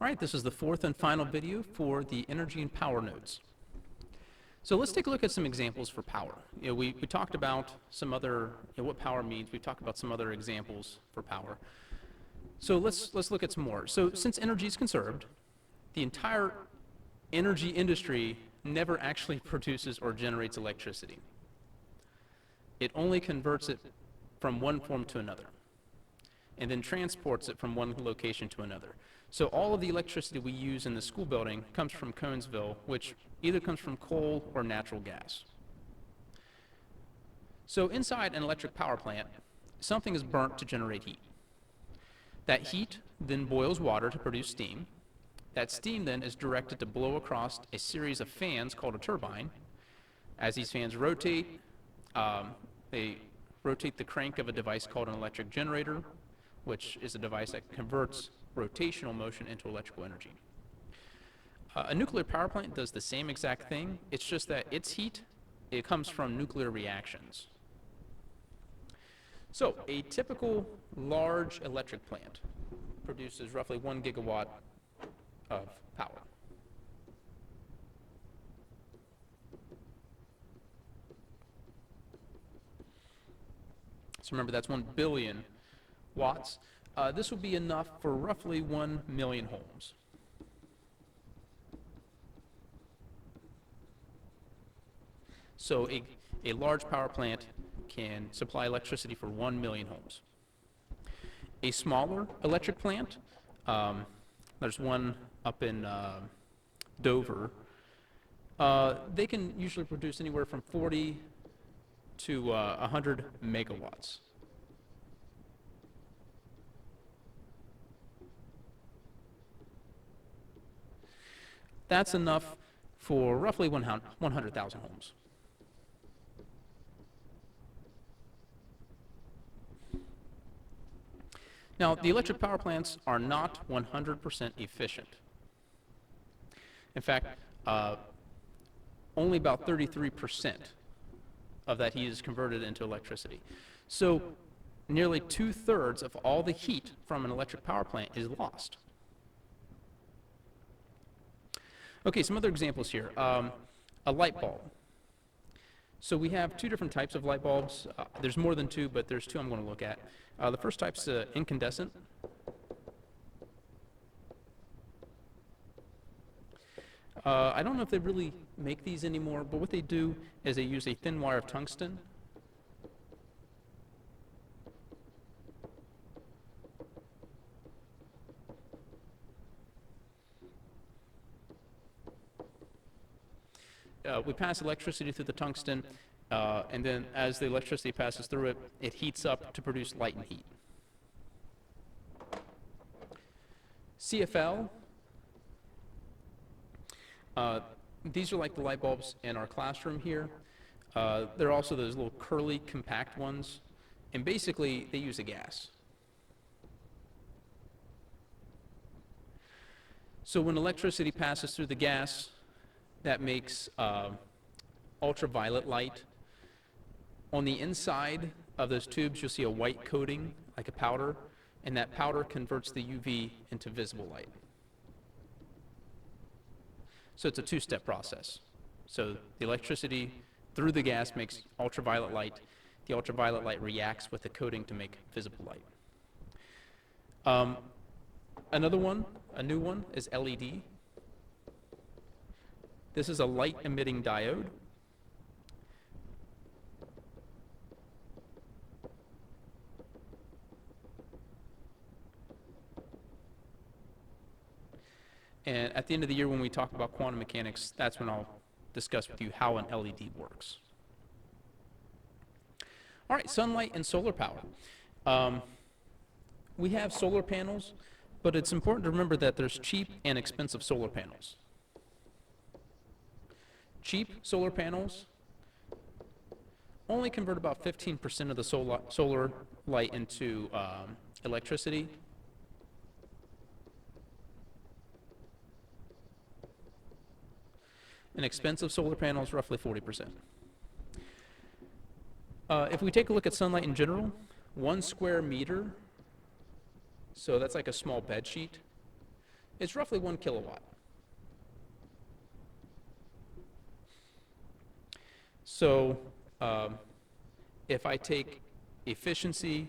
All right, this is the fourth and final video for the energy and power nodes. So let's take a look at some examples for power. We talked about some other, what power means. We talked about some other examples for power. So let's look at some more. So since energy is conserved, the entire energy industry never actually produces or generates electricity. It only converts it from one form to another, and then transports it from one location to another. So all of the electricity we use in the school building comes from Conesville, which either comes from coal or natural gas. So inside an electric power plant, something is burnt to generate heat. That heat then boils water to produce steam. That steam then is directed to blow across a series of fans called a turbine. As these fans rotate, they rotate the crank of a device called an electric generator, which is a device that converts rotational motion into electrical energy. A nuclear power plant does the same exact thing. It's just that its heat, it comes from nuclear reactions. So a typical large electric plant produces roughly 1 gigawatt of power. So remember, that's 1 billion watts. This will be enough for roughly 1 million homes. So a large power plant can supply electricity for 1 million homes. A smaller electric plant, there's one up in Dover, they can usually produce anywhere from 40 to 100 megawatts. That's enough for roughly 100,000 homes. Now, the electric power plants are not 100% efficient. In fact, only about 33% of that heat is converted into electricity. So nearly 2/3 of all the heat from an electric power plant is lost. Okay, some other examples here. A light bulb. So we have two different types of light bulbs. There's more than two, but there's two I'm going to look at. The first type's incandescent. I don't know if they really make these anymore, but what they do is they use a thin wire of tungsten. We pass electricity through the tungsten, and then as the electricity passes through it, it heats up to produce light and heat. CFL, these are like the light bulbs in our classroom here. There are also those little curly, compact ones, and basically they use a gas. So when electricity passes through the gas, that makes ultraviolet light. On the inside of those tubes, you'll see a white coating, like a powder, and that powder converts the UV into visible light. So it's a two-step process. So the electricity through the gas makes ultraviolet light. The ultraviolet light reacts with the coating to make visible light. Another one, a new one, is LED. This is a light-emitting diode. And at the end of the year, when we talk about quantum mechanics, that's when I'll discuss with you how an LED works. All right, sunlight and solar power. We have solar panels, but it's important to remember that there's cheap and expensive solar panels. Cheap solar panels only convert about 15% of the solar light into electricity. And expensive solar panels, roughly 40%. If we take a look at sunlight in general, 1 square meter, so that's like a small bed sheet, It's roughly 1 kilowatt. So if I take efficiency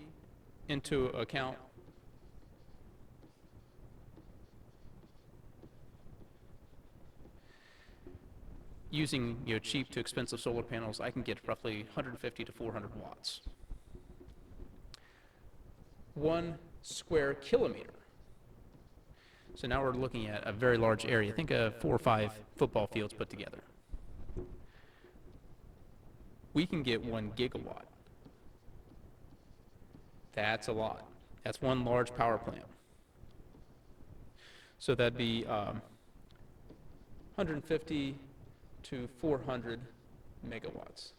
into account, using cheap to expensive solar panels, I can get roughly 150 to 400 watts. 1 square kilometer. So now we're looking at a very large area. Think of 4 or 5 football fields put together. We can get 1 gigawatt. That's a lot. That's 1 large power plant. So that'd be 150 to 400 megawatts.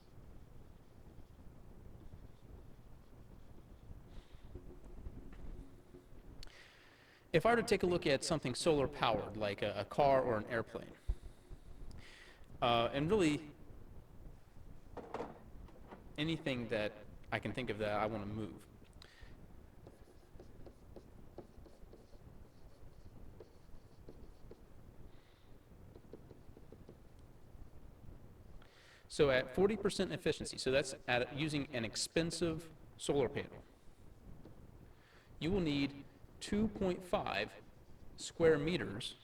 If I were to take a look at something solar powered, like a car or an airplane, and really anything that I can think of that I want to move. So at 40% efficiency, so that's using an expensive solar panel, you will need 2.5 square meters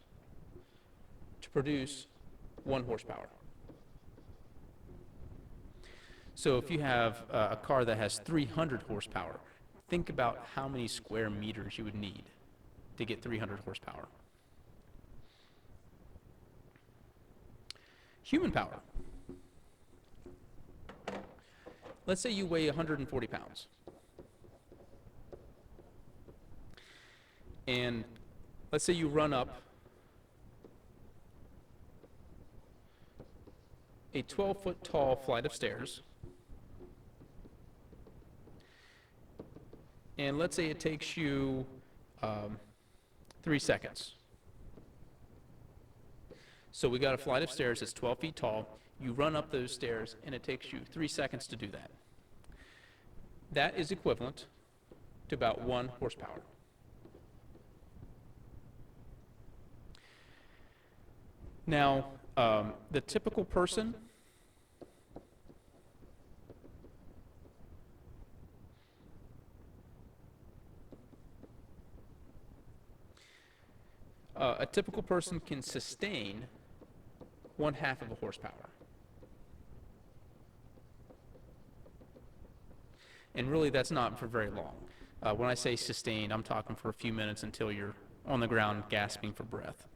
to produce 1 horsepower. So if you have a car that has 300 horsepower, think about how many square meters you would need to get 300 horsepower. Human power. Let's say you weigh 140 pounds. And let's say you run up a 12-foot tall flight of stairs. And let's say it takes you 3 seconds. So we got a flight of stairs that's 12 feet tall. You run up those stairs, and it takes you 3 seconds to do that. That is equivalent to about 1 horsepower. Now, the typical person can sustain 1/2 of a horsepower. And really, that's not for very long. When I say sustain, I'm talking for a few minutes until you're on the ground gasping for breath.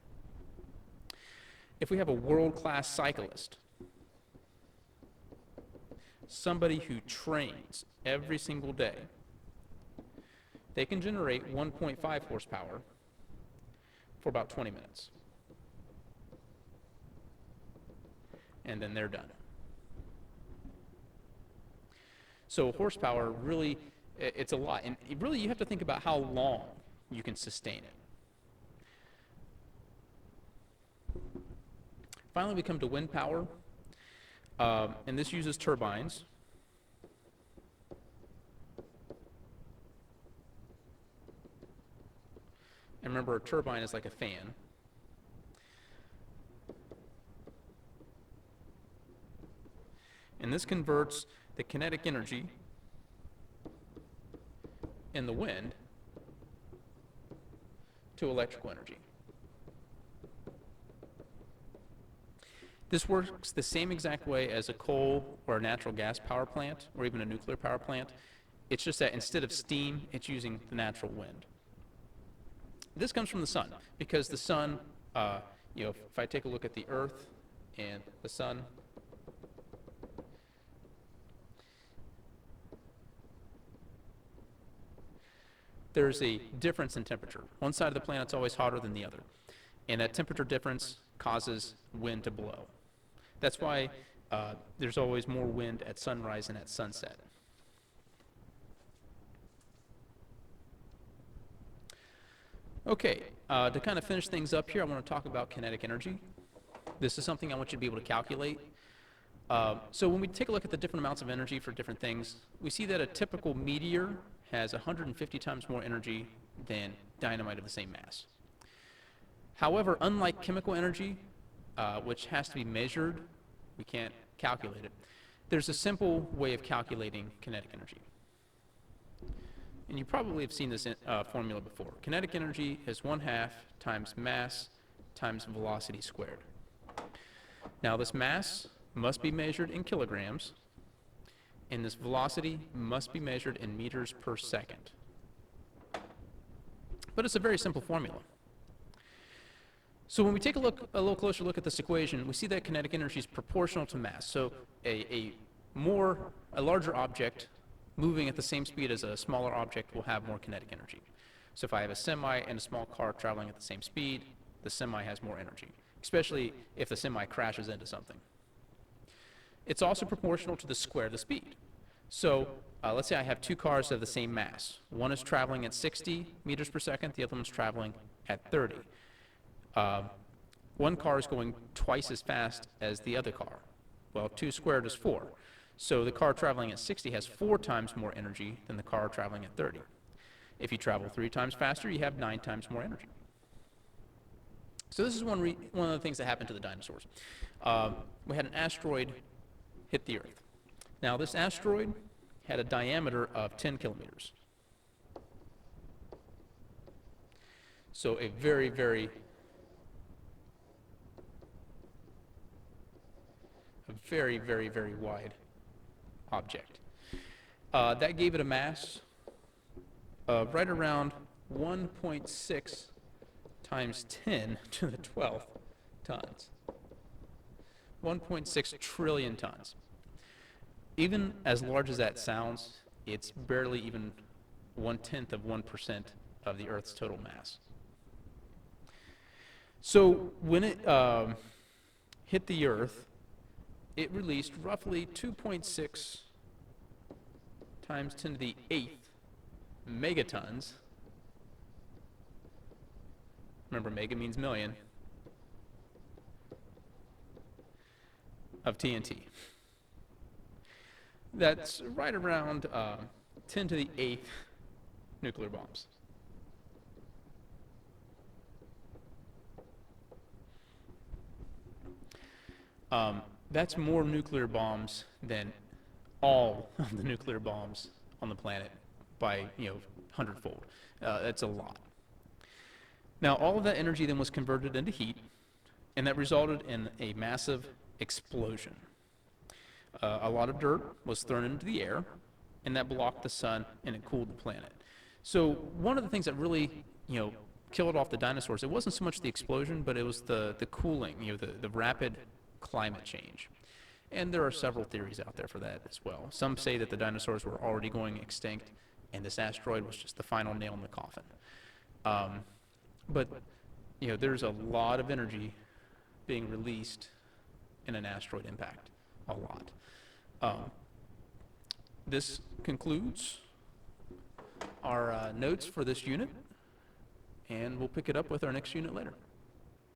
If we have a world-class cyclist, somebody who trains every single day, they can generate 1.5 horsepower for about 20 minutes. And then they're done. So horsepower, really, it's a lot. And really, you have to think about how long you can sustain it. Finally, we come to wind power. And this uses turbines. And remember, a turbine is like a fan. And this converts the kinetic energy in the wind to electrical energy. This works the same exact way as a coal or a natural gas power plant or even a nuclear power plant. It's just that instead of steam, it's using the natural wind. This comes from the sun, because the sun, if I take a look at the Earth and the sun, there's a difference in temperature. One side of the planet's always hotter than the other, and that temperature difference causes wind to blow. That's why there's always more wind at sunrise and at sunset. Okay, to kind of finish things up here, I want to talk about kinetic energy. This is something I want you to be able to calculate. So when we take a look at the different amounts of energy for different things, we see that a typical meteor has 150 times more energy than dynamite of the same mass. However, unlike chemical energy, which has to be measured, we can't calculate it. There's a simple way of calculating kinetic energy. And you probably have seen this formula before. Kinetic energy is 1/2 times mass times velocity squared. Now this mass must be measured in kilograms, and this velocity must be measured in meters per second. But it's a very simple formula. So when we take a little closer look at this equation, we see that kinetic energy is proportional to mass. So a larger object moving at the same speed as a smaller object will have more kinetic energy. So if I have a semi and a small car traveling at the same speed, the semi has more energy, especially if the semi crashes into something. It's also proportional to the square of the speed. So let's say I have two cars of the same mass. One is traveling at 60 meters per second, the other one's traveling at 30. One car is going twice as fast as the other car. Well, 2 squared is 4. So the car traveling at 60 has 4 times more energy than the car traveling at 30. If you travel 3 times faster, you have 9 times more energy. So this is one of the things that happened to the dinosaurs. We had an asteroid hit the Earth. Now this asteroid had a diameter of 10 kilometers. So a very, very wide object. That gave it a mass of right around 1.6 times 10 to the 12th tons. 1.6 trillion tons. Even as large as that sounds, it's barely even 1/10 of 1% of the Earth's total mass. So when it hit the Earth, it released roughly 2.6 times 10 to the 8th megatons. Remember, mega means million. Of TNT. That's right around 10 to the 8th nuclear bombs. That's more nuclear bombs than all of the nuclear bombs on the planet by 100-fold. That's a lot. Now, all of that energy then was converted into heat, and that resulted in a massive explosion. A lot of dirt was thrown into the air, and that blocked the sun, and it cooled the planet. So one of the things that really, killed off the dinosaurs, it wasn't so much the explosion, but it was the cooling, the rapid climate change. And there are several theories out there for that as well. Some say that the dinosaurs were already going extinct, and this asteroid was just the final nail in the coffin. But there's a lot of energy being released in an asteroid impact. A lot. This concludes our notes for this unit, and we'll pick it up with our next unit later.